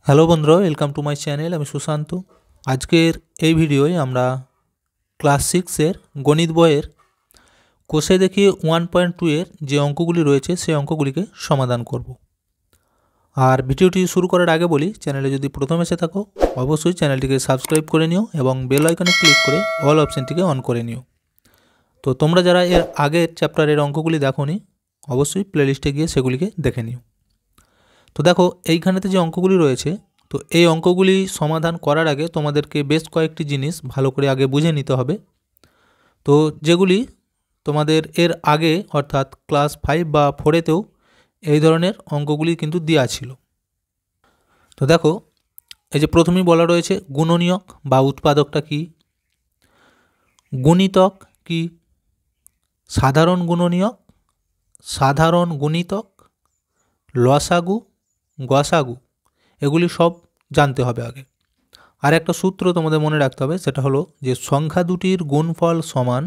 Hello বন্ধুরা, welcome to my channel. আমি সুশান্ত। আজকের এই ভিডিওয় আমরা ক্লাস 6-এর গণিত বইয়ের কোষে দেখি 1.2 এর যে অঙ্কগুলি রয়েছে সেই অঙ্কগুলিকে সমাধান করব। আর ভিডিওটি শুরু করার আগে বলি, চ্যানেলে যদি প্রথম এসে থাকো অবশ্যই চ্যানেলটিকে সাবস্ক্রাইব করে নিও এবং বেল আইকনে ক্লিক করে অল অপশানটিকে অন করে নিও। তো তোমরা যারা এর আগের চ্যাপ্টারের অঙ্কগুলি দেখোনি অবশ্যই প্লেলিস্টে গিয়ে সেগুলিকে দেখে নিও। তো দেখো এইখানেতে যে অঙ্কগুলি রয়েছে, তো এই অঙ্কগুলি সমাধান করার আগে তোমাদেরকে বেশ কয়েকটি জিনিস ভালো করে আগে বুঝে নিতে হবে। তো যেগুলি তোমাদের এর আগে অর্থাৎ ক্লাস 5 বা 4-এতেও এই ধরনের অঙ্কগুলি কিন্তু দেওয়া ছিল। তো দেখো এই যে প্রথমেই বলা রয়েছে গুণনীয়ক বা উৎপাদকটা কি, গুণিতক কি, সাধারণ গুণনীয়ক, সাধারণ গুণিতক, লসাগু, গসাগু, এগুলি সব জানতে হবে আগে। আর একটা সূত্র তোমাদের মনে রাখতে হবে, সেটা হলো যে সংখ্যা দুটির গুণফল সমান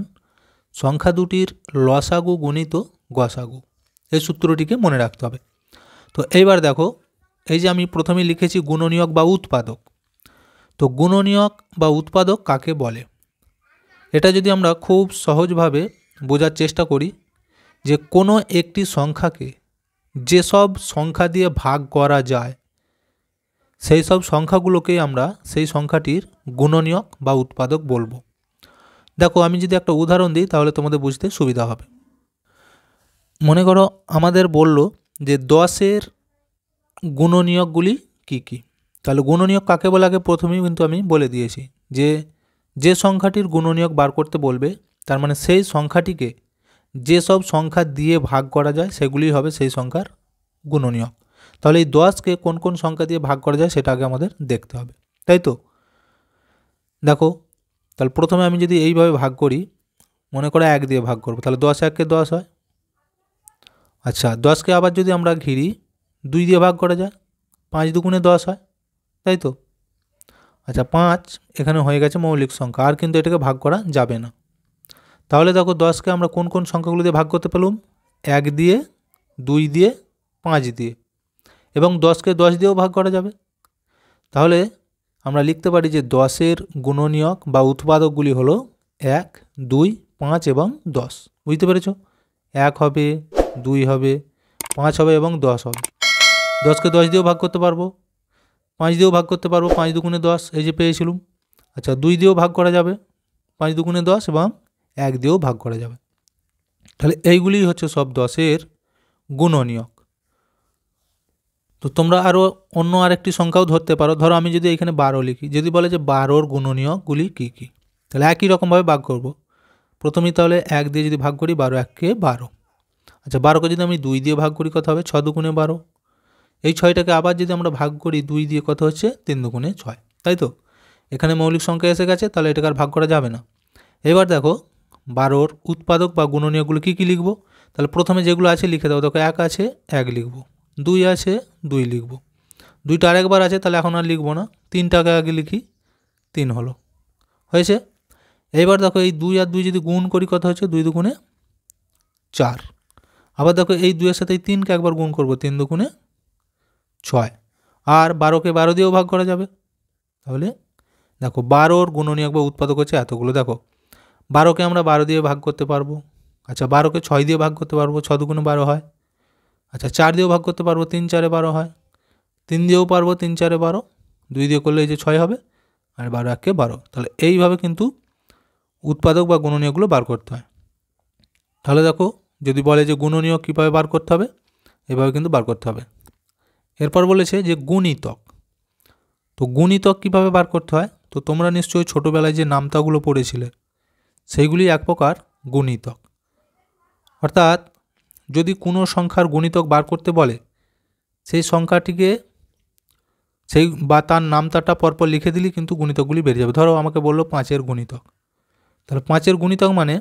সংখ্যা দুটির লসাগু গুণিত গসাগু। এই সূত্রটিকে মনে রাখতে হবে। তো এইবার দেখো এই যে আমি প্রথমে লিখেছি গুণনীয়ক বা উৎপাদক। তো গুণনীয়ক বা উৎপাদক কাকে বলে, এটা যদি আমরা খুব সহজভাবে বোঝার চেষ্টা করি, যে কোনো একটি সংখ্যাকে যেসব সংখ্যা দিয়ে ভাগ করা যায় সেই সব সংখ্যাগুলোকেই আমরা সেই সংখ্যাটির গুণনীয়ক বা উৎপাদক বলবো। দেখো আমি যদি একটা উদাহরণ দিই তাহলে তোমাদের বুঝতে সুবিধা হবে। মনে করো আমাদের বলল যে 10-এর গুণনীয়কগুলি কি কি। তাহলে গুণনীয়ক কাকে বলে আগে প্রথমেই কিন্তু আমি বলে দিয়েছি, যে যে সংখ্যাটির গুণনীয়ক বার করতে বলবে তার মানে সেই সংখ্যাটিকে যেসব সংখ্যা দিয়ে ভাগ করা যায় সেগুলি হবে সেই সংখ্যার গুণনীয়ক। তাহলে এই 10কে কোন কোন সংখ্যা দিয়ে ভাগ করা যায় সেটা আগে আমাদের দেখতে হবে, তাই তো। দেখো তাহলে প্রথমে আমি যদি এইভাবে ভাগ করি, মনে করে 1 দিয়ে ভাগ করব, তাহলে 10 1-কে 10 হয়। আচ্ছা 10কে আবার যদি আমরা ঘিরি 2 দিয়ে ভাগ করা যায়, 5 দুগুণে 10 হয়, তাই তো। আচ্ছা 5 এখানে হয়ে গেছে মৌলিক সংখ্যা, আর কিন্তু এটাকে ভাগ করা যাবে না। তাহলে দেখো 10কে আমরা কোন কোন সংখ্যাগুলো দিয়ে ভাগ করতে পেলাম, 1 দিয়ে, 2 দিয়ে, 5 দিয়ে, এবং 10কে 10 দিয়েও ভাগ করা যাবে। তাহলে আমরা লিখতে পারি যে 10-এর গুণনীয়ক বা উৎপাদকগুলি হলো 1, 2, 5 এবং 10। বুঝতে পেরেছ? 1 হবে, 2 হবে, 5 হবে এবং 10 হবে। 10কে 10 দিয়েও ভাগ করতে পারবো, 5 দিয়েও ভাগ করতে পারবো, 5 দুগুণে 10 এই যে পেয়েছিলাম। আচ্ছা 2 দিয়েও ভাগ করা যাবে, 5 দুগুণে 10, এবং 1 দিয়েও ভাগ করা যাবে। তাহলে এইগুলি হচ্ছে সব 10-এর গুণনীয়ক। তো তোমরা আরও অন্য আরেকটি সংখ্যাও ধরতে পারো। ধরো আমি যদি এখানে 12 লিখি, যদি বলে যে 12-র গুণনীয়কগুলি কী কী, তাহলে একই রকমভাবে ভাগ করব। প্রথমেই তাহলে 1 দিয়ে যদি ভাগ করি, 12 1-কে 12। আচ্ছা 12কে যদি আমি 2 দিয়ে ভাগ করি কত হবে, 6 দুগুণে 12। এই 6টাকে আবার যদি আমরা ভাগ করি 2 দিয়ে, কত হচ্ছে, 3 দুগুণে 6, তাই তো। এখানে মৌলিক সংখ্যা এসে গেছে, তাহলে এটাকে আর ভাগ করা যাবে না। এবার দেখো 12-র উৎপাদক বা গুণনীয়কগুলো কী কী লিখব। তাহলে প্রথমে যেগুলো আছে লিখে দাও। দেখো 1 আছে, 1 লিখব, 2 আছে, 2 লিখব, 2টা আরেকবার আছে, তাহলে এখন আর লিখবো না, 3টাকে আগে লিখি, 3 হলো, হয়েছে। এবার দেখো এই 2 আর 2 যদি গুণ করি কত হচ্ছে, 2 দুগুণে 4। আবার দেখো এই 2-এর সাথে এই 3কে একবার গুণ করব, 3 দুগুণে 6। আর 12কে 12 দিয়েও ভাগ করা যাবে। তাহলে দেখো 12-র গুণনীয়ক বা উৎপাদক হচ্ছে এতগুলো। দেখো 12কে আমরা 12 দিয়ে ভাগ করতে পারবো। আচ্ছা 12কে 6 দিয়ে ভাগ করতে পারবো, 6 দুগুণে 12 হয়। আচ্ছা 4 দিয়েও ভাগ করতে পারবো, 3 4-এ 12 হয়। 3 দিয়েও পারবো, 3 4-এ 12, 2 দিয়ে করলে এই যে 6 হবে, আর 12 1-কে 12। তাহলে এইভাবে কিন্তু উৎপাদক বা গুণনীয়কগুলো বার করতে হয়। তাহলে দেখো যদি বলে যে গুণনীয়ক কীভাবে বার করতে হবে, এভাবে কিন্তু বার করতে হবে। এরপর বলেছে যে গুণিতক। তো গুণিতক কীভাবে বার করতে হয়, তো তোমরা নিশ্চয়ই ছোটোবেলায় যে নামতাগুলো পড়েছিলে সেইগুলি এক প্রকার গুণিতক। অর্থাৎ যদি কোনো সংখ্যার গুণিতক বার করতে বলে, সেই সংখ্যাটিকে সেই বা তার নামতাটা পরপর লিখে দিলেই কিন্তু গুণিতকগুলি বেরিয়ে যাবে। ধরো আমাকে বললো 5-এর গুণিতক, তাহলে 5-এর গুণিতক মানে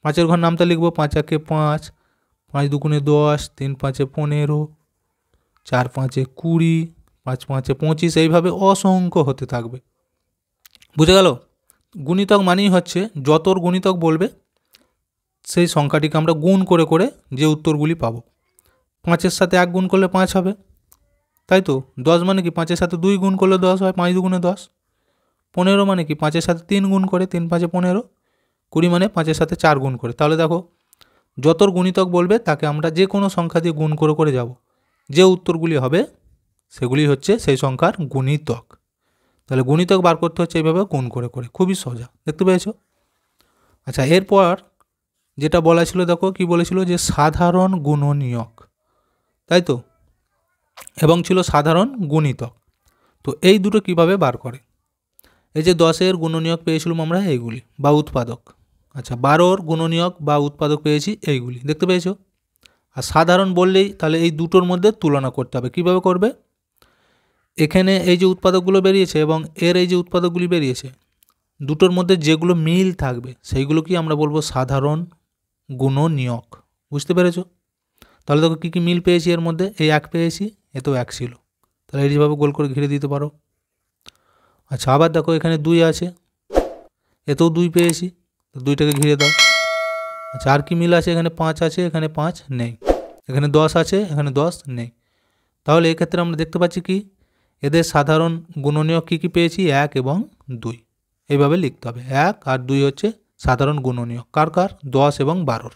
5-এর ঘর নামতা লিখবো, 5 1-এ 5, 5 দুগুণে 10, 3 5-এ 15, 4 5-এ 20, 5 5-এ 25, এইভাবে অসংখ্য হতে থাকবে। বুঝে গেল? গুণিতক মানেই হচ্ছে যতর গুণিতক বলবে সেই সংখ্যাটিকে আমরা গুণ করে করে যে উত্তরগুলি পাবো। 5-এর সাথে 1 গুণ করলে 5 হবে, তাই তো 10 মানে কি 5-এর সাথে 2 গুণ করলে 10 হয়, 5 দুগুণে 10। 15 মানে কি 5-এর সাথে 3 গুণ করে, 3 5-এ 15। 20 মানে 5-এর সাথে 4 গুণ করে। তাহলে দেখো যতর গুণিতক বলবে তাকে আমরা যে কোনো সংখ্যা দিয়ে গুণ করে করে যাব, যে উত্তরগুলি হবে সেগুলি হচ্ছে সেই সংখ্যার গুণিতক। তাহলে গুণিতক বার করতে হচ্ছে এইভাবে গুণ করে করে, খুবই সোজা, দেখতে পেয়েছো। আচ্ছা, এরপর যেটা বলা ছিল দেখো কি বলেছিল, যে সাধারণ গুণনীয়ক, তাই তো, এবং ছিল সাধারণ গুণিতক। তো এই দুটো কিভাবে বার করে, এই যে 10-এর গুণনীয়ক পেয়েছিলাম আমরা এইগুলি বা উৎপাদক। আচ্ছা, 12-র গুণনীয়ক বা উৎপাদক পেয়েছি এইগুলি, দেখতে পেয়েছো। আর সাধারণ বললেই তাহলে এই দুটোর মধ্যে তুলনা করতে হবে। কিভাবে করবে, এখানে এই যে উৎপাদকগুলো বেরিয়েছে এবং এর এই যে উৎপাদকগুলি বেরিয়েছে, দুটোর মধ্যে যেগুলো মিল থাকবে সেইগুলো কি আমরা বলবো সাধারণ গুণনীয়ক। বুঝতে পেরেছো। তাহলে দেখো কী কী মিল পেয়েছি এর মধ্যে, এই 1 পেয়েছি, এতেও 1 ছিল, তাহলে এইভাবে গোল করে ঘিরে দিতে পারো। আচ্ছা, আবার দেখো এখানে 2 আছে, এতেও 2 পেয়েছি, তো 2টাকে ঘিরে দাও। আচ্ছা, আর কি মিল আছে, এখানে 5 আছে, এখানে 5 নেই, এখানে 10 আছে, এখানে 10 নেই। তাহলে এক্ষেত্রে আমরা দেখতে পাচ্ছি কি এদের সাধারণ গুণনীয়ক কী কী পেয়েছি, 1 এবং 2। এইভাবে লিখতে হবে, 1 আর 2 হচ্ছে সাধারণ গুণনীয়ক কার কার, 10 এবং 12-র।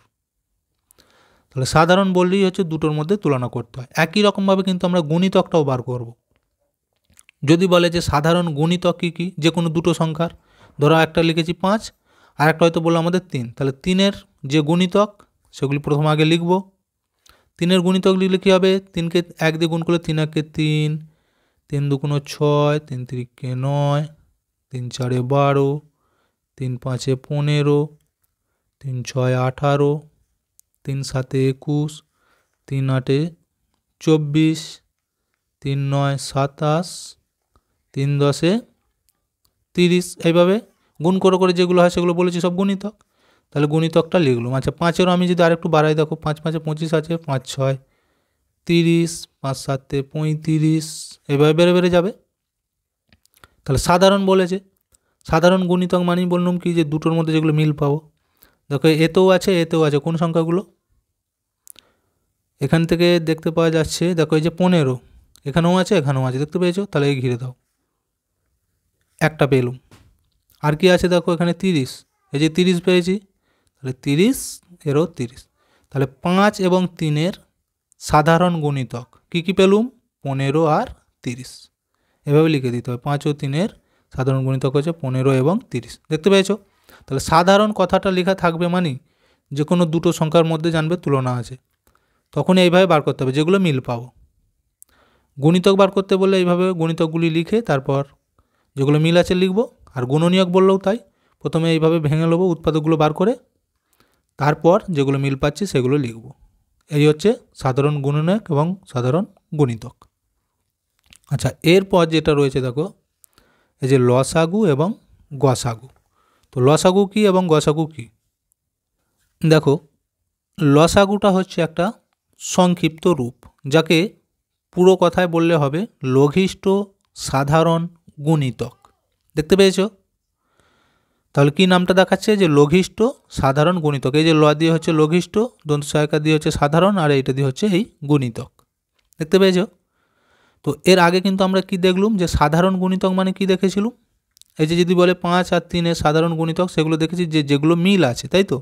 তাহলে সাধারণ বললেই হচ্ছে দুটোর মধ্যে তুলনা করতে হয়। একই রকমভাবে কিন্তু আমরা গুণিতকটাও বার করব। যদি বলে যে সাধারণ গুণিতক কী কী, যে কোনো দুটো সংখ্যার, ধরো একটা লিখেছি 5 আর একটা হয়তো বললো আমাদের 3, তাহলে 3-এর যে গুণিতক সেগুলি প্রথম আগে লিখব। 3-এর গুণিতক লিখলে কী হবে, 3কে 1 দিয়ে গুণ করলে 3 1 3, 3 2 6, 3 3 9, 3 4 12, 3 5 15, 3 6 18, 3 7 21, 3 8 24, 3 9 27, 3 10 30। এইভাবে গুণ করে করে যেগুলো হয় সেগুলো বলেছি সব গুণিতক। তাহলে গুণিতকটা লিখলাম। আচ্ছা, 5-এরও আমি যদি আরেকটু বাড়াই, দেখো 5 5 25 আছে, 5 6 30, 5 7 35, এইভাবে বেড়ে বেড়ে যাবে। তাহলে সাধারণ বলেছে, সাধারণ গুণিতক মানেই বললাম কি যে দুটোর মধ্যে যেগুলো মিল পাবো। দেখো এতেও আছে, এতেও আছে, কোন সংখ্যাগুলো, এখান থেকে দেখতে পাওয়া যাচ্ছে, দেখো এই যে 15 এখানেও আছে, এখানেও আছে, দেখতে পেয়েছো। তাহলে এই ঘিরে দাও, একটা পেলুম। আর কি আছে দেখো এখানে 30, এই যে 30 পেয়েছি, তাহলে 30 এরও 30। তাহলে 5 এবং 3-এর সাধারণ গুণিতক কী কী পেলুম, 15 আর 30। এভাবে লিখে দিতে হবে, 5 ও 3-এর সাধারণ গুণিতক হচ্ছে 15 এবং 30, দেখতে পেয়েছো। তাহলে সাধারণ কথাটা লেখা থাকবে মানে যে কোনো দুটো সংখ্যার মধ্যে জানবে তুলনা আছে, তখন এইভাবে বার করতে হবে যেগুলো মিল পাবো। গুণিতক বার করতে বললে এইভাবে গুণিতকগুলি লিখে তারপর যেগুলো মিল আছে লিখব। আর গুণনীয়ক বললেও তাই, প্রথমে এইভাবে ভেঙে নেবো উৎপাদকগুলো বার করে, তারপর যেগুলো মিল পাচ্ছি সেগুলো লিখব। এই হচ্ছে সাধারণ গুণনীয়ক এবং সাধারণ গুণিতক। আচ্ছা, এরপর যেটা রয়েছে দেখো এই যে লসাগু এবং গসাগু। তো লসাগু কী এবং গসাগু কী, দেখো লসাগুটা হচ্ছে একটা সংক্ষিপ্ত রূপ, যাকে পুরো কথায় বললে হবে লঘিষ্ঠ সাধারণ গুণিতক, দেখতে পেয়েছো। তাহলে কি নামটা দেখাচ্ছে, যে লঘিষ্ঠ সাধারণ গুণিতক। এই যে ল দিয়ে হচ্ছে লঘিষ্ঠ, দন্ত সহায়িকা দিয়ে হচ্ছে সাধারণ, আর এইটা দিয়ে হচ্ছে এই গুণিতক, দেখতে পেয়েছো। তো এর আগে কিন্তু আমরা কি দেখলাম, যে সাধারণ গুণিতক মানে কি দেখেছিলাম, এই যে যদি বলে 5 আর 3-এর সাধারণ গুণিতক সেগুলো দেখেছি যে যেগুলো মিল আছে, তাই তো।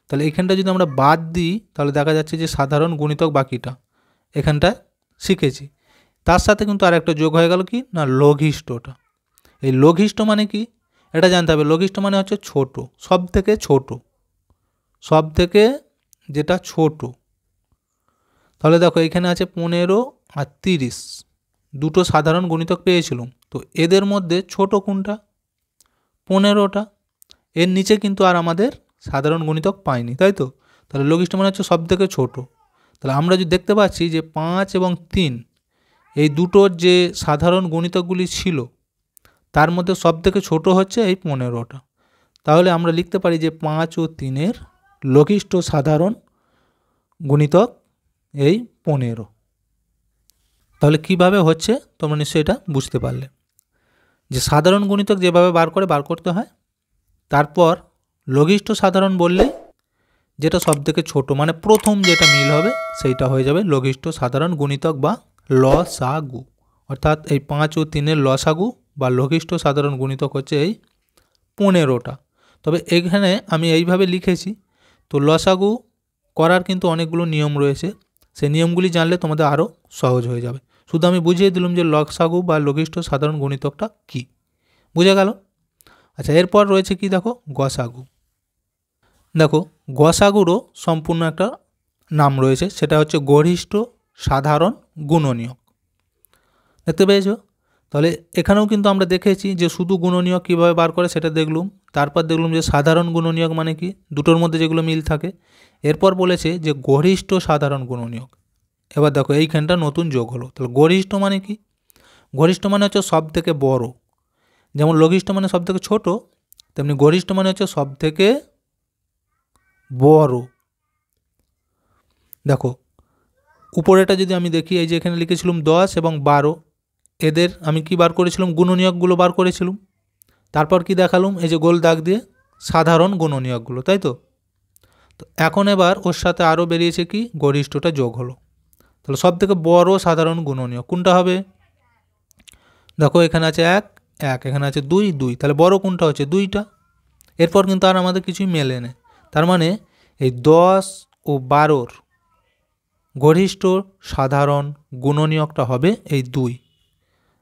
তাহলে এখানটা যদি আমরা বাদ দিই তাহলে দেখা যাচ্ছে যে সাধারণ গুণিতক বাকিটা এখানটা শিখেছি। তার সাথে কিন্তু আর একটা যোগ হয়ে গেল কি না, লঘিষ্ঠটা। এই লঘিষ্ঠ মানে কি এটা জানতে হবে। লঘিষ্ঠ মানে হচ্ছে ছোট, সব থেকে ছোট, সব থেকে যেটা ছোট। তাহলে দেখো এখানে আছে 15 আর 30, দুটো সাধারণ গুণিতক পেয়েছিলাম। তো এদের মধ্যে ছোট কোনটা, 15টা। এর নিচে কিন্তু আর আমাদের সাধারণ গুণিতক পাইনি, তাই তো। তাহলে লঘিষ্ঠ মানে হচ্ছে সব থেকে ছোট। তাহলে আমরা যদি দেখতে পাচ্ছি যে 5 এবং 3 এই দুটোর যে সাধারণ গুণিতকগুলি ছিল তার মধ্যে সব থেকে ছোট হচ্ছে এই 15টা। তাহলে আমরা লিখতে পারি যে 5 ও 3-এর লঘিষ্ঠ সাধারণ গুণিতক এই 15। তাহলে কিভাবে হচ্ছে তোমরা নিশ্চয়ই এটা বুঝতে পারলে, যে সাধারণ গুণিতক যেভাবে বার করতে হয়, তারপর লঘিষ্ঠ সাধারণ বললে যেটা সব থেকে ছোট মানে প্রথম যেটা মিল হবে সেইটা হয়ে যাবে লঘিষ্ঠ সাধারণ গুণিতক বা লসাগু। অর্থাৎ এই 5 ও 3-এর লসাগু বা লঘিষ্ঠ সাধারণ গুণিতক হচ্ছে এই 15টা। তবে এখানে আমি এইভাবে লিখেছি, তো লসাগু করার কিন্তু অনেকগুলো নিয়ম রয়েছে, সেই নিয়মগুলি জানলে তোমাদের আরও সহজ হয়ে যাবে। শুধু আমি বুঝিয়ে দিলাম যে লসাগু বা লঘিষ্ঠ সাধারণ গুণিতকটা কী, বুঝে গেল? আচ্ছা, এরপর রয়েছে কি দেখো, গসাগু। দেখো, গসাগুরও সম্পূর্ণ একটা নাম রয়েছে, সেটা হচ্ছে গরিষ্ঠ সাধারণ গুণনীয়ক। দেখতে পেয়েছো? তাহলে এখানেও কিন্তু আমরা দেখেছি যে শুধু গুণনীয়ক কীভাবে বার করে সেটা দেখলুম, তারপর দেখলাম যে সাধারণ গুণনীয়ক মানে কি, দুটোর মধ্যে যেগুলো মিল থাকে। এরপর বলেছে যে গরিষ্ঠ সাধারণ গুণনীয়ক। এবার দেখো এইখানটা নতুন যোগ হলো। তাহলে গরিষ্ঠ মানে কি? গরিষ্ঠ মানে হচ্ছে সব থেকে বড়। যেমন লঘিষ্ঠ মানে সব থেকে ছোট, তেমনি গরিষ্ঠ মানে হচ্ছে সব থেকে বড়। দেখো উপরেটা যদি আমি দেখি, এই যে এখানে লিখেছিলাম 10 এবং 12, এদের আমি কি বার করেছিলাম, গুণনীয়কগুলো বার করেছিলাম। তারপর কি দেখালাম, এই যে গোল দাগ দিয়ে সাধারণ গুণনীয়কগুলো, তাই তো? তো এখন এবার ওর সাথে আরও বেরিয়েছে কি, গরিষ্ঠটা যোগ হলো। তাহলে সব থেকে বড় সাধারণ গুণনীয়ক কোনটা হবে? দেখো এখানে আছে 1 1, এখানে আছে 2 2, তাহলে বড় কোনটা হচ্ছে 2টা। এরপর কিন্তু আর আমাদের কিছুই মেলে না, তার মানে এই 10 ও 12-র গরিষ্ঠ সাধারণ গুণনীয়কটা হবে এই 2,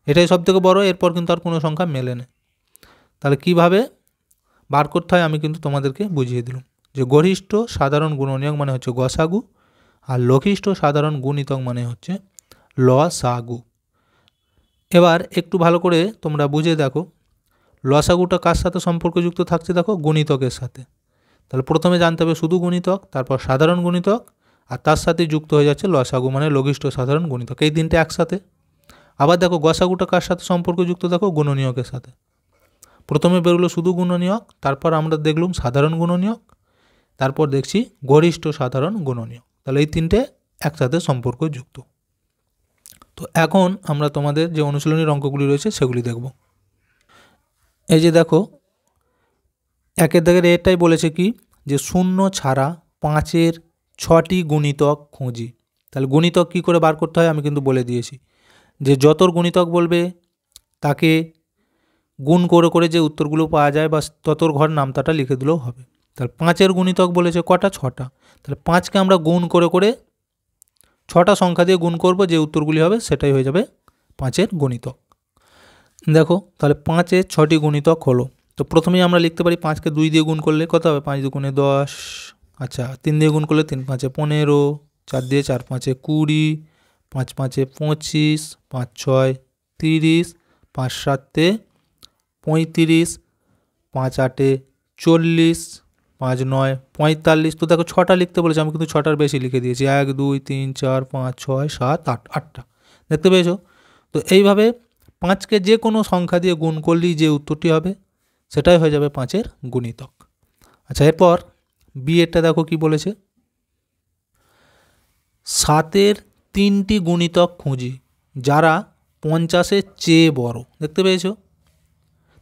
এটাই সব থেকে বড়। এরপর কিন্তু আর কোনো সংখ্যা মেলে না। তাহলে কিভাবে বার করতে হয় আমি কিন্তু তোমাদেরকে বুঝিয়ে দিলাম, যে গরিষ্ঠ সাধারণ গুণনীয়ক মানে হচ্ছে গসাগু, আর লঘিষ্ঠ সাধারণ গুণিতক মানে হচ্ছে লসাগু। এবার একটু ভালো করে তোমরা বুঝে দেখো, লসাগুটা কার সাথে সম্পর্কযুক্ত থাকছে, দেখো গুণিতকের সাথে। তাহলে প্রথমে জানতে হবে শুধু গুণিতক, তারপর সাধারণ গুণিতক, আর তার সাথে যুক্ত হয়ে যাচ্ছে লসাগু মানে লঘিষ্ঠ সাধারণ গুণিতক, এই তিনটে একসাথে। আবার দেখো গসাগুটা কার সাথে সম্পর্কযুক্ত, দেখো গুণনীয়কের সাথে। প্রথমে বেরোলো শুধু গুণনীয়ক, তারপর আমরা দেখলাম সাধারণ গুণনীয়ক, তারপর দেখছি গরিষ্ঠ সাধারণ গুণনীয়ক। তাহলে এই তিনটে একসাথে সম্পর্কযুক্ত। তো এখন আমরা তোমাদের যে অনুশীলনীর অঙ্কগুলি রয়েছে সেগুলি দেখব। এই যে দেখো, একের দাগের এটাই বলেছে কি, যে 0 ছাড়া 5-এর 6টি গুণিতক খুঁজি। তাহলে গুণিতক কী করে বার করতে হয় আমি কিন্তু বলে দিয়েছি, যে যতর গুণিতক বলবে তাকে গুণ করে করে যে উত্তরগুলো পাওয়া যায় বা ততর ঘর নামতাটা লিখে দিলেও হবে। তাহলে 5-এর গুণিতক বলেছে কটা, 6টা। তাহলে 5কে আমরা গুণ করে করে 6টা সংখ্যা দিয়ে গুণ করব, যে উত্তরগুলি হবে সেটাই হয়ে যাবে 5-এর গুণিতক। দেখো তাহলে 5-এর 6টি গুণিতক হলো। তো প্রথমেই আমরা লিখতে পারি 5কে 2 দিয়ে গুণ করলে কত হবে, 5 দুগুণে 10, আচ্ছা 3 দিয়ে গুণ করলে 3 5-এ 15, 4 দিয়ে 4 5-এ 20, 5 5-এ 25, 5 6 30, 5 7-এ 35, 5 8-এ 40, 5 9 45। তো দেখো 6টা লিখতে বলেছে, আমি কিন্তু 6টার বেশি লিখে দিয়েছি, 1 2 3 4 5 6 7 8, 8টা। দেখতে পেয়েছো? তো এইভাবে 5কে যে কোনো সংখ্যা দিয়ে গুণ করলেই যে উত্তরটি হবে সেটাই হয়ে যাবে 5-এর গুণিতক। আচ্ছা, এরপর বিয়েরটা দেখো কি বলেছে, 7-এর 3টি গুণিতক খুঁজি যারা 50-এর চেয়ে বড়। দেখতে পেয়েছো?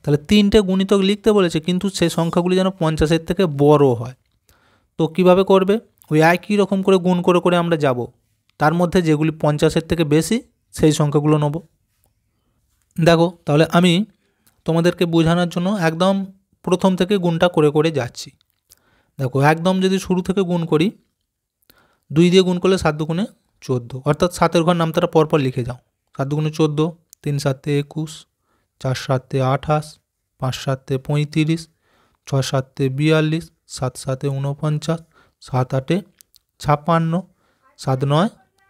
তাহলে 3টে গুণিতক লিখতে বলেছে, কিন্তু সেই সংখ্যাগুলি যেন 50-এর থেকে বড় হয়। তো কিভাবে করবে, ওই একই রকম করে গুণ করে করে আমরা যাব, তার মধ্যে যেগুলি 50-এর থেকে বেশি সেই সংখ্যাগুলো নেব। দেখো তাহলে আমি তোমাদেরকে বোঝানোর জন্য একদম প্রথম থেকে গুণটা করে করে যাচ্ছি। দেখো একদম যদি শুরু থেকে গুণ করি, 2 দিয়ে গুণ করলে 7 দুগুণে 14, অর্থাৎ 7-এর ঘর নামতাটা পরপর লিখে যাও। 7 দুগুণে 14, 3 7-এ 21, 4 7-এ 28, 5 7-এ 35, 6 7-এ 42, 7 7-এ 49, 7 8-এ 56, 7 9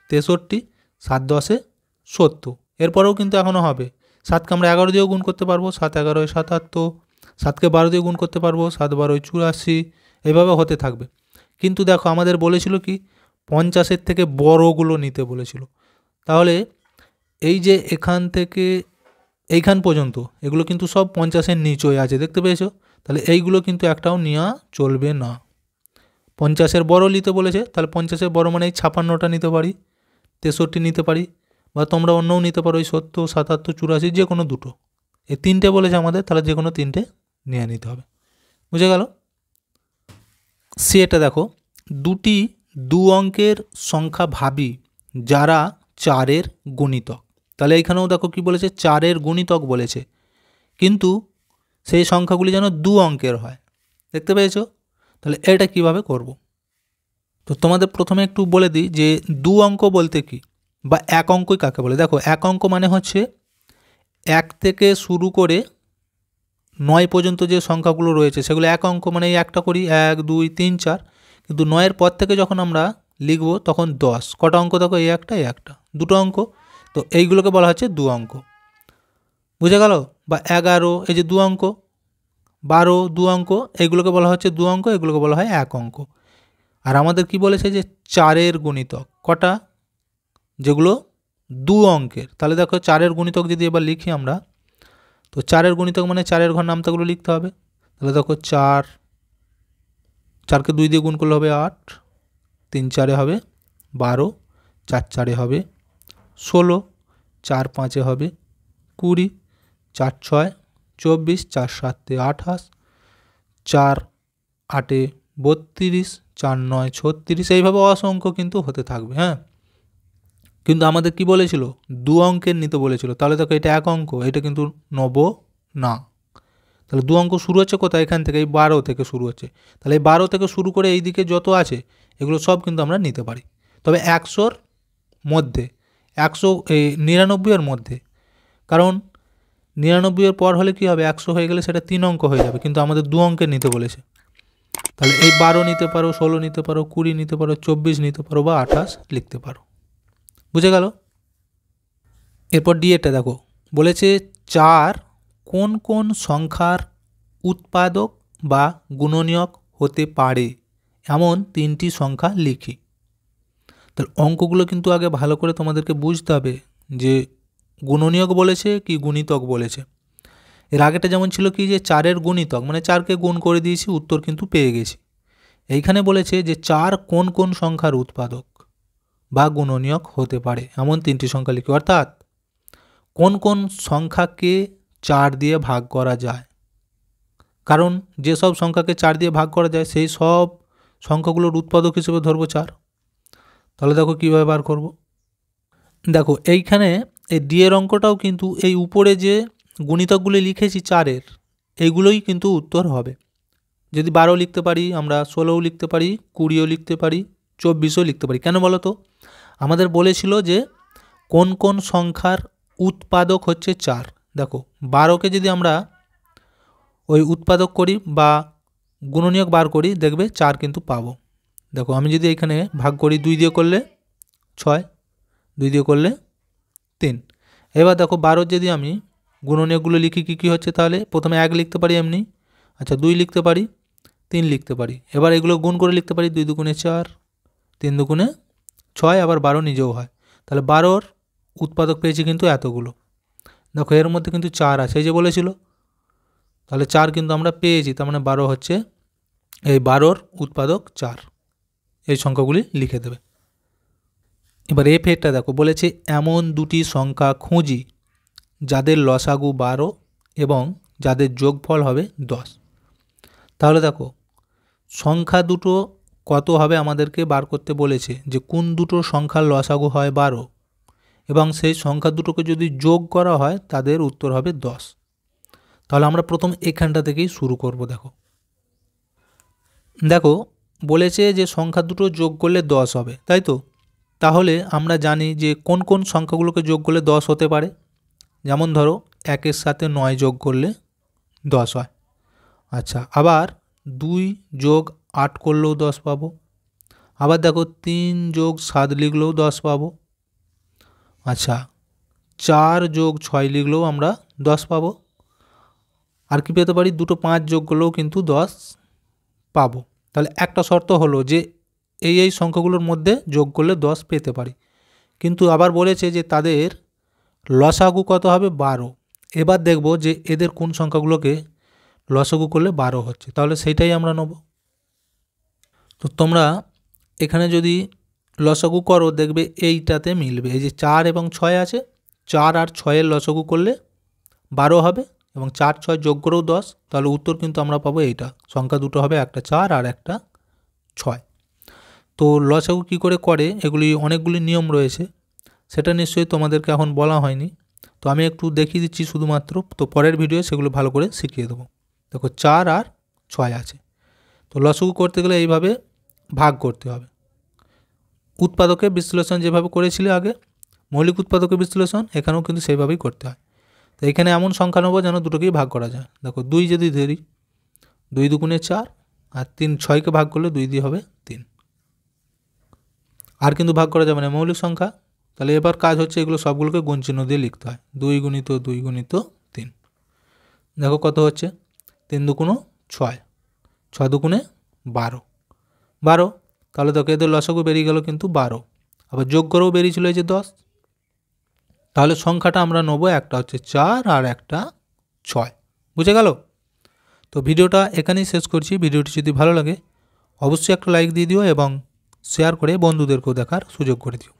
63, 7 10-এ 70। এরপরেও কিন্তু এখনও হবে। 7কে আমরা 11 দিয়েও গুণ করতে পারবো, 7 11 77, 7কে 12 দিয়ে গুণ করতে পারবো, 7 12 84, এভাবে হতে থাকবে। কিন্তু দেখো আমাদের বলেছিল কি 50-এর থেকে বড়গুলো নিতে বলেছিল। তাহলে এই যে এখান থেকে এইখান পর্যন্ত এগুলো কিন্তু সব 50-এর নিচেই আছে, দেখতে পেয়েছো? তাহলে এইগুলো কিন্তু একটাও নেওয়া চলবে না। 50-এর বড় নিতে বলেছে, তাহলে 50-এর বড় মানে এই 56টা নিতে পারি, 63 নিতে পারি, বা তোমরা অন্যও নিতে পারো, ওই 70 77 84, যে কোনো দুটো। এই 3টে বলেছে আমাদের, তাহলে যে কোনো 3টে নিয়ে নিতে হবে। বুঝে গেল? সি এটা দেখো, 2 অঙ্কের সংখ্যা ভাবি যারা 4-এর গুণিতক। তাহলে এইখানেও দেখো কি বলেছে, 4-এর গুণিতক বলেছে, কিন্তু সেই সংখ্যাগুলি যেন 2 অঙ্কের হয়। দেখতে পেয়েছো? তাহলে এটা কিভাবে করব? তো তোমাদের প্রথমে একটু বলে দিই যে 2 অঙ্ক বলতে কি, বা 1 অঙ্কই কাকে বলে। দেখো 1 অঙ্ক মানে হচ্ছে 1 থেকে শুরু করে 9 পর্যন্ত যে সংখ্যাগুলো রয়েছে সেগুলো 1 অঙ্ক, মানে এই একটা করি 1 2 3 4, কিন্তু 9-এর পর থেকে যখন আমরা লিখব তখন 10। কটা অঙ্ক দেখো, এই একটা, দুটো অঙ্ক, তো এইগুলোকে বলা হচ্ছে 2 অঙ্ক। বুঝে গেল? বা 11, এই যে 2 অঙ্ক, 12 2 অঙ্ক, এইগুলোকে বলা হচ্ছে 2 অঙ্ক, এগুলোকে বলা হয় 1 অঙ্ক। আর আমাদের কি বলেছে যে 4-এর গুণিতক কটা, যেগুলো 2 অঙ্কের। তাহলে দেখো 4-এর গুণিতক যদি এবার লিখি আমরা, তো 4-এর গুণিতক মানে 4-এর ঘর নামতাগুলো লিখতে হবে। তাহলে দেখো 4কে 2 দিয়ে গুণ করলে হবে 8, 3 4-এ হবে 12, 4 4-এ হবে 16, 4 5-এ হবে 20, 4 6 24, 4 7-এ 28, 4 8-এ 32, 4 9 36, এইভাবে অসংখ্য কিন্তু হতে থাকবে। হ্যাঁ, কিন্তু আমাদের কি বলেছিল, 2 অঙ্কের নিতে বলেছিল। তাহলে দেখো এটা 1 অঙ্ক, এটা কিন্তু নেব না। তাহলে 2 অঙ্ক শুরু হচ্ছে কোথায়, এখান থেকে, এই 12 থেকে শুরু হচ্ছে। তাহলে এই 12 থেকে শুরু করে এই দিকে যত আছে এগুলো সব কিন্তু আমরা নিতে পারি, তবে 100-র মধ্যে, 99-এর মধ্যে। কারণ 99-এর পর হলে কি হবে, 100 হয়ে গেলে সেটা 3 অঙ্ক হয়ে যাবে, কিন্তু আমাদের 2 অঙ্কের নিতে বলেছে। তাহলে এই 12 নিতে পারো, 16 নিতে পারো, 20 নিতে পারো, 24 নিতে পারো, বা 28 লিখতে পারো। বুঝে গেল? এরপর ডিএটা দেখো, বলেছে 4 কোন কোন সংখ্যার উৎপাদক বা গুণনীয়ক হতে পারে এমন 3টি সংখ্যা লিখি। তাহলে অঙ্কগুলো কিন্তু আগে ভালো করে তোমাদেরকে বুঝতে হবে যে গুণনীয়ক বলেছে কি গুণিতক বলেছে। এর আগেটা যেমন ছিল কি, যে 4-এর গুণিতক মানে 4কে গুণ করে দিয়েছি, উত্তর কিন্তু পেয়ে গেছি। এইখানে বলেছে যে 4 কোন কোন সংখ্যার উৎপাদক বা গুণনীয়ক হতে পারে এমন 3টি সংখ্যা লিখি, অর্থাৎ কোন কোন সংখ্যাকে 4 দিয়ে ভাগ করা যায়। কারণ যেসব সংখ্যাকে 4 দিয়ে ভাগ করা যায় সেই সব সংখ্যাগুলোর উৎপাদক হিসেবে ধরবো 4। তাহলে দেখো কীভাবে বার করব। দেখো এইখানে এই ডি এর অঙ্কটাও কিন্তু এই উপরে যে গুণিতকগুলি লিখেছি 4-এর, এইগুলোই কিন্তু উত্তর হবে। যদি 12 লিখতে পারি আমরা, 16ও লিখতে পারি, 20ও লিখতে পারি, 24ও লিখতে পারি। কেন বলো তো? আমাদের বলেছিল যে কোন কোন সংখ্যার উৎপাদক হচ্ছে 4। দেখো 12কে যদি আমরা ওই উৎপাদক করি বা গুণনীয়ক বার করি, দেখবে 4 কিন্তু পাবো। দেখো আমি যদি এখানে ভাগ করি, 2 দিয়ে করলে 6, 2 দিয়ে করলে 3। এবার দেখো 12 যদি আমি গুণনীয়কগুলো লিখি কী কী হচ্ছে, তাহলে প্রথমে 1 লিখতে পারি এমনি, আচ্ছা 2 লিখতে পারি, 3 লিখতে পারি। এবার এগুলো গুণ করে লিখতে পারি, 2 দুগুণে 4, 3 দুগুণে 6, আবার 12 নিজেও হয়। তাহলে 12-র উৎপাদক পেয়েছি কিন্তু এতগুলো। দেখো এর মধ্যে কিন্তু 4 আছে, এই যে বলেছিল, তাহলে 4 কিন্তু আমরা পেয়েছি, তার মানে 12 হচ্ছে, এই 12-র উৎপাদক 4। এই সংখ্যাগুলি লিখে দেবে। এবার এ ফেরটা দেখো, বলেছে এমন দুটি সংখ্যা খুঁজি যাদের লসাগু 12 এবং যাদের যোগফল হবে 10। তাহলে দেখো সংখ্যা দুটো কত হবে আমাদেরকে বার করতে বলেছে, যে কোন দুটো সংখ্যার লসাগু হয় 12 এবং সেই সংখ্যা দুটোকে যদি যোগ করা হয় তাদের উত্তর হবে 10। তাহলে আমরা প্রথম এখানটা থেকেই শুরু করব। দেখো দেখো বলেছে যে সংখ্যা দুটো যোগ করলে 10 হবে, তাই তো? তাহলে আমরা জানি যে কোন কোন সংখ্যাগুলোকে যোগ করলে 10 হতে পারে। যেমন ধরো 1-এর সাথে 9 যোগ করলে 10 হয়। আচ্ছা, আবার 2 যোগ 8 করলেও 10 পাবো। আবার দেখো 3 যোগ 7 লিখলেও 10 পাবো। আচ্ছা, 4 যোগ 6 লিখলেও আমরা 10 পাবো। আর কি পেতে পারি, দুটো 5 যোগ করলেও কিন্তু 10 পাবো। তাহলে একটা শর্ত হলো যে এই সংখ্যাগুলোর মধ্যে যোগ করলে 10 পেতে পারি, কিন্তু আবার বলেছে যে তাদের লসাগু কত হবে, 12। এবার দেখব যে এদের কোন সংখ্যাগুলোকে লসাগু করলে 12 হচ্ছে, তাহলে সেইটাই আমরা নেব। তো তোমরা এখানে যদি লসাগু করো দেখবে এইটাতে মিলবে, এই যে 4 এবং 6 আছে, 4 আর 6-এর লসাগু করলে 12 হবে, এবং 4 6 যোগ করেও 10, তাহলে উত্তর কিন্তু আমরা পাবো এইটা। সংখ্যা দুটো হবে, একটা 4 আর একটা 6। তো লসাগু কী করে করে, এগুলি অনেকগুলি নিয়ম রয়েছে। সেটা নিশ্চয়ই তোমাদেরকে এখন বলা হয়নি, তো আমি একটু দেখিয়ে দিচ্ছি শুধুমাত্র, তো পরের ভিডিও সেগুলো ভালো করে শিখিয়ে দেবো। দেখো 4 আর 6 আছে, তো লসগু করতে গেলে এইভাবে ভাগ করতে হবে। উৎপাদকের বিশ্লেষণ যেভাবে করেছিলে আগে মৌলিক উৎপাদকের বিশ্লেষণ, এখানেও কিন্তু সেইভাবেই করতে হয়। তো এখানে এমন সংখ্যা নেবো যেন দুটোকেই ভাগ করা যায়। দেখো 2 যদি ধরি, 2 দুগুণে 4 আর 3, 6কে ভাগ করলে 2 দিয়ে হবে 3। আর কিন্তু ভাগ করা যাবে না, মৌলিক সংখ্যা। তাহলে এবার কাজ হচ্ছে এগুলো সবগুলোকে গুণ চিহ্ন দিয়ে লিখতে হয়। 2 গুণিত 2 গুণিত 3। দেখো কত হচ্ছে, 3 দুগুণ 6, 6 দুগুণে 12। তাহলে দেখো এদের লসাগু বেরিয়ে গেল কিন্তু 12। আবার যোগ করেও বেরিয়েছিল এই যে 10। তাহলে সংখ্যাটা আমরা নেবো, একটা হচ্ছে 4 আর একটা 6। বুঝে গেল? তো ভিডিওটা এখানেই শেষ করছি। ভিডিওটি যদি ভালো লাগে অবশ্যই একটা লাইক দিয়ে দিও এবং শেয়ার করে বন্ধুদেরকেও দেখার সুযোগ করে দিও।